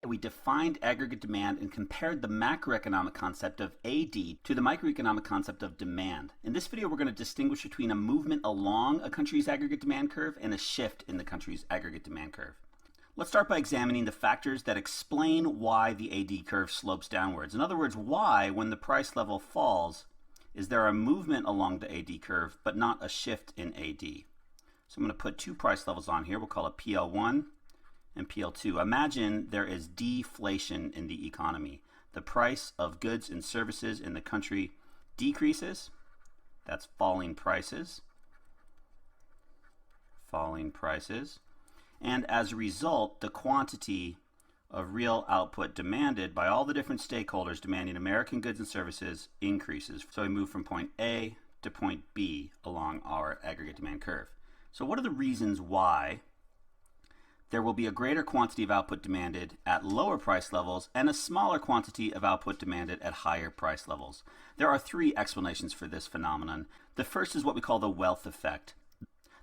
We defined aggregate demand and compared the macroeconomic concept of AD to the microeconomic concept of demand. In this video, we're going to distinguish between a movement along a country's aggregate demand curve and a shift in the country's aggregate demand curve. Let's start by examining the factors that explain why the AD curve slopes downwards. In other words, why, when the price level falls, is there a movement along the AD curve, but not a shift in AD? So I'm going to put two price levels on here. We'll call it PL1 and PL2. Imagine there is deflation in the economy. The price of goods and services in the country decreases. That's falling prices. Falling prices. And as a result, the quantity of real output demanded by all the different stakeholders demanding American goods and services increases. So we move from point A to point B along our aggregate demand curve. So what are the reasons why there will be a greater quantity of output demanded at lower price levels and a smaller quantity of output demanded at higher price levels? There are three explanations for this phenomenon. The first is what we call the wealth effect.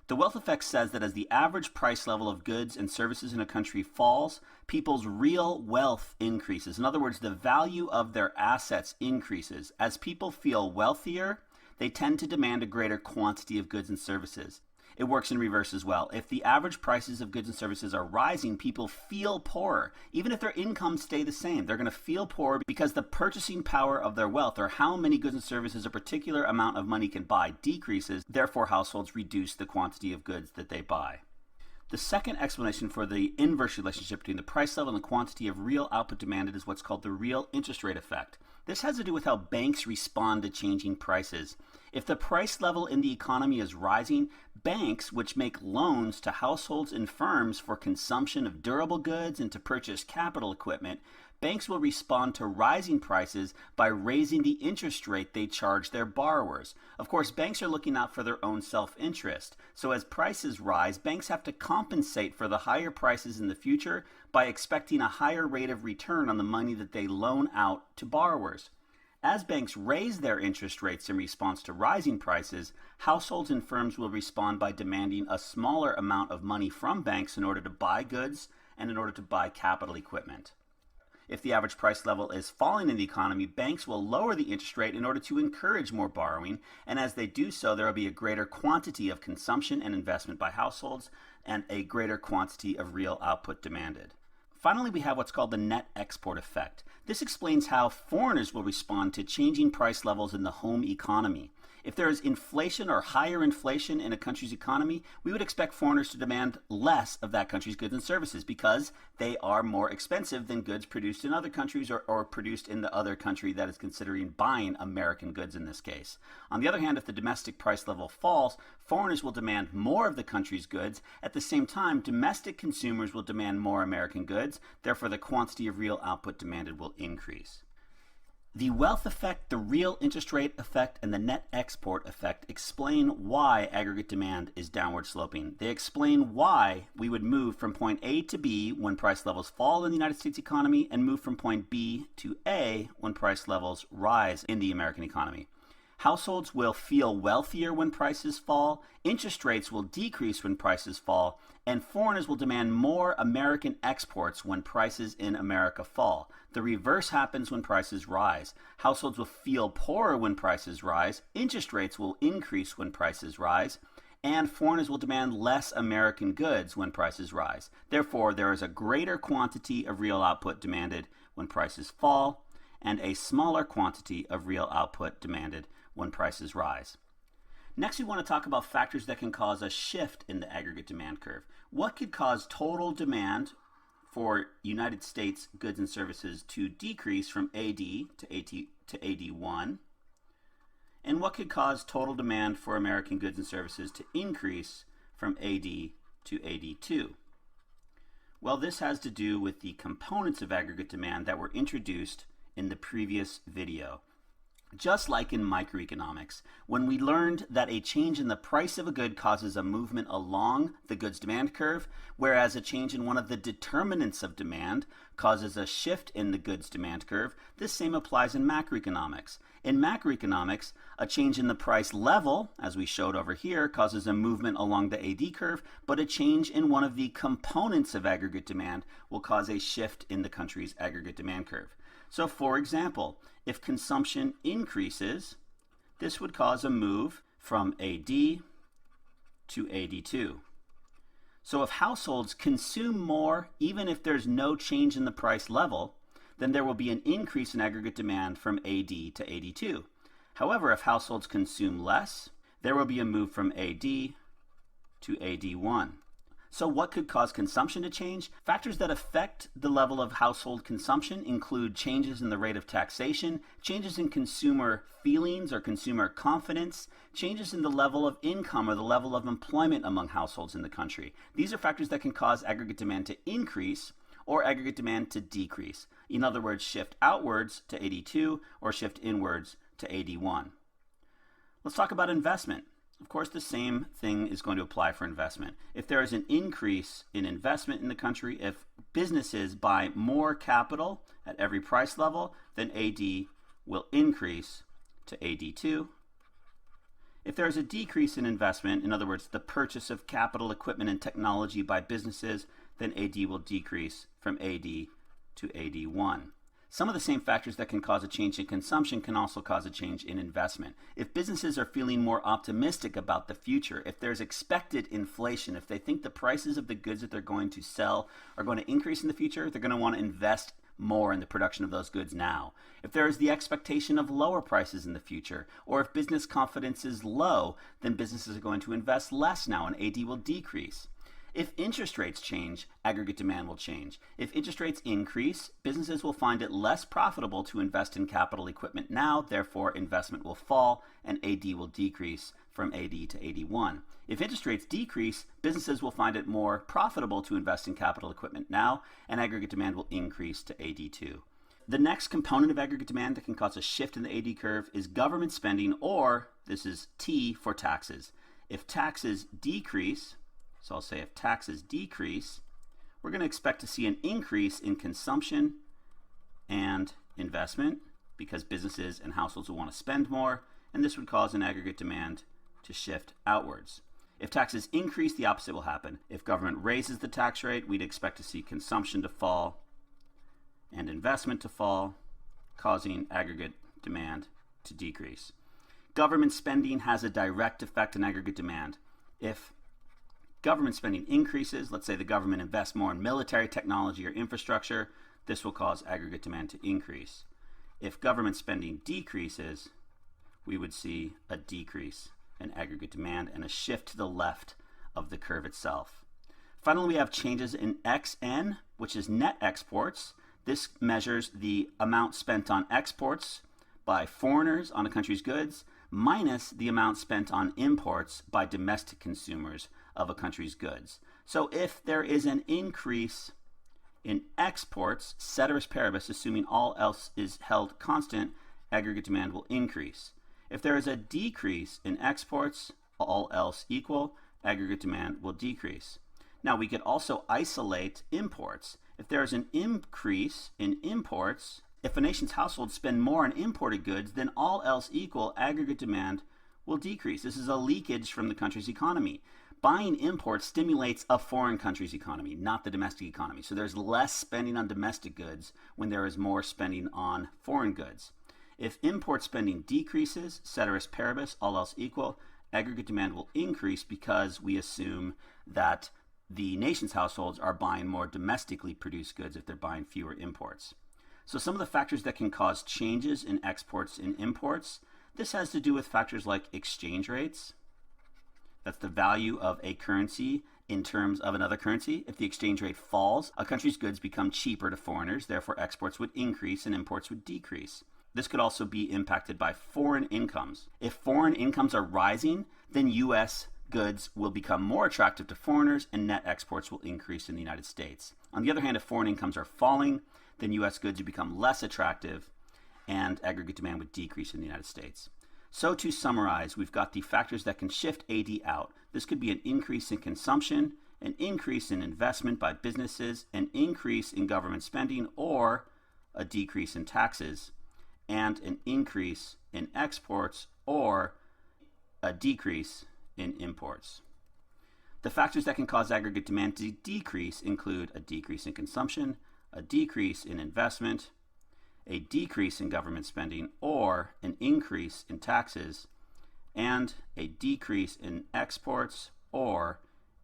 The wealth effect says that as the average price level of goods and services in a country falls, people's real wealth increases. In other words, the value of their assets increases. As people feel wealthier, they tend to demand a greater quantity of goods and services. It works in reverse as well. If the average prices of goods and services are rising, people feel poorer. Even if their incomes stay the same, they're going to feel poorer because the purchasing power of their wealth, or how many goods and services a particular amount of money can buy, decreases. Therefore, households reduce the quantity of goods that they buy. The second explanation for the inverse relationship between the price level and the quantity of real output demanded is what's called the real interest rate effect. This has to do with how banks respond to changing prices. If the price level in the economy is rising, banks, which make loans to households and firms for consumption of durable goods and to purchase capital equipment, banks will respond to rising prices by raising the interest rate they charge their borrowers. Of course, banks are looking out for their own self-interest. So as prices rise, banks have to compensate for the higher prices in the future by expecting a higher rate of return on the money that they loan out to borrowers. As banks raise their interest rates in response to rising prices, households and firms will respond by demanding a smaller amount of money from banks in order to buy goods and in order to buy capital equipment. If the average price level is falling in the economy, banks will lower the interest rate in order to encourage more borrowing, and as they do so, there will be a greater quantity of consumption and investment by households and a greater quantity of real output demanded. Finally, we have what's called the net export effect. This explains how foreigners will respond to changing price levels in the home economy. If there is inflation or higher inflation in a country's economy, we would expect foreigners to demand less of that country's goods and services because they are more expensive than goods produced in other countries or produced in the other country that is considering buying American goods in this case. On the other hand, if the domestic price level falls, foreigners will demand more of the country's goods. At the same time, domestic consumers will demand more American goods. Therefore, the quantity of real output demanded will increase. The wealth effect, the real interest rate effect, and the net export effect explain why aggregate demand is downward sloping. They explain why we would move from point A to B when price levels fall in the United States economy and move from point B to A when price levels rise in the American economy. Households will feel wealthier when prices fall, interest rates will decrease when prices fall, and foreigners will demand more American exports when prices in America fall. The reverse happens when prices rise. Households will feel poorer when prices rise, interest rates will increase when prices rise, and foreigners will demand less American goods when prices rise. Therefore, there is a greater quantity of real output demanded when prices fall, and a smaller quantity of real output demanded when prices rise. Next, we want to talk about factors that can cause a shift in the aggregate demand curve. What could cause total demand for United States goods and services to decrease from AD to AD1? And what could cause total demand for American goods and services to increase from AD to AD2? Well, this has to do with the components of aggregate demand that were introduced in the previous video. Just like in microeconomics, when we learned that a change in the price of a good causes a movement along the goods demand curve, whereas a change in one of the determinants of demand causes a shift in the goods demand curve, this same applies in macroeconomics. In macroeconomics, a change in the price level, as we showed over here, causes a movement along the AD curve, but a change in one of the components of aggregate demand will cause a shift in the country's aggregate demand curve. So for example, if consumption increases, this would cause a move from AD to AD2. So if households consume more, even if there's no change in the price level, then there will be an increase in aggregate demand from AD to AD2. However, if households consume less, there will be a move from AD to AD1. So what could cause consumption to change? Factors that affect the level of household consumption include changes in the rate of taxation, changes in consumer feelings or consumer confidence, changes in the level of income or the level of employment among households in the country. These are factors that can cause aggregate demand to increase or aggregate demand to decrease. In other words, shift outwards to AD2 or shift inwards to AD1. Let's talk about investment. Of course, the same thing is going to apply for investment. If there is an increase in investment in the country, if businesses buy more capital at every price level, then AD will increase to AD2. If there is a decrease in investment, in other words, the purchase of capital, equipment, and technology by businesses, then AD will decrease from AD to AD1. Some of the same factors that can cause a change in consumption can also cause a change in investment. If businesses are feeling more optimistic about the future, if there's expected inflation, if they think the prices of the goods that they're going to sell are going to increase in the future, they're going to want to invest more in the production of those goods now. If there is the expectation of lower prices in the future, or if business confidence is low, then businesses are going to invest less now and AD will decrease. If interest rates change, aggregate demand will change. If interest rates increase, businesses will find it less profitable to invest in capital equipment now, therefore investment will fall and AD will decrease from AD to AD1. If interest rates decrease, businesses will find it more profitable to invest in capital equipment now, and aggregate demand will increase to AD2. The next component of aggregate demand that can cause a shift in the AD curve is government spending, or this is T for taxes. If taxes decrease, so I'll say if taxes decrease, we're going to expect to see an increase in consumption and investment because businesses and households will want to spend more, and this would cause an aggregate demand to shift outwards. If taxes increase, the opposite will happen. If government raises the tax rate, we'd expect to see consumption to fall and investment to fall, causing aggregate demand to decrease. Government spending has a direct effect on aggregate demand. If government spending increases, let's say the government invests more in military technology or infrastructure, this will cause aggregate demand to increase. If government spending decreases, we would see a decrease in aggregate demand and a shift to the left of the curve itself. Finally, we have changes in XN, which is net exports. This measures the amount spent on exports by foreigners on a country's goods minus the amount spent on imports by domestic consumers of a country's goods. So if there is an increase in exports, ceteris paribus, assuming all else is held constant, aggregate demand will increase. If there is a decrease in exports, all else equal, aggregate demand will decrease. Now we could also isolate imports. If there is an increase in imports, if a nation's households spend more on imported goods, then all else equal, aggregate demand will decrease. This is a leakage from the country's economy. Buying imports stimulates a foreign country's economy, not the domestic economy. So there's less spending on domestic goods when there is more spending on foreign goods. If import spending decreases, ceteris paribus, all else equal, aggregate demand will increase because we assume that the nation's households are buying more domestically produced goods if they're buying fewer imports. So some of the factors that can cause changes in exports and imports, this has to do with factors like exchange rates. That's the value of a currency in terms of another currency. If the exchange rate falls, a country's goods become cheaper to foreigners, therefore exports would increase and imports would decrease. This could also be impacted by foreign incomes. If foreign incomes are rising, then U.S. goods will become more attractive to foreigners and net exports will increase in the United States. On the other hand, if foreign incomes are falling, then U.S. goods would become less attractive and aggregate demand would decrease in the United States. So to summarize, we've got the factors that can shift AD out. This could be an increase in consumption, an increase in investment by businesses, an increase in government spending, or a decrease in taxes. and an increase in exports or a decrease in imports. The factors that can cause aggregate demand to decrease include a decrease in consumption, a decrease in investment, a decrease in government spending, or an increase in taxes, and a decrease in exports or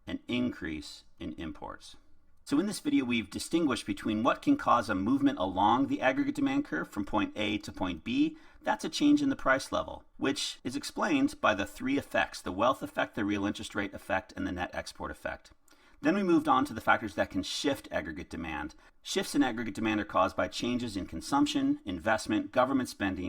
an increase in imports. So in this video, we've distinguished between what can cause a movement along the aggregate demand curve from point A to point B. That's a change in the price level, which is explained by the three effects: the wealth effect, the real interest rate effect, and the net export effect. Then we moved on to the factors that can shift aggregate demand. Shifts in aggregate demand are caused by changes in consumption, investment, government spending,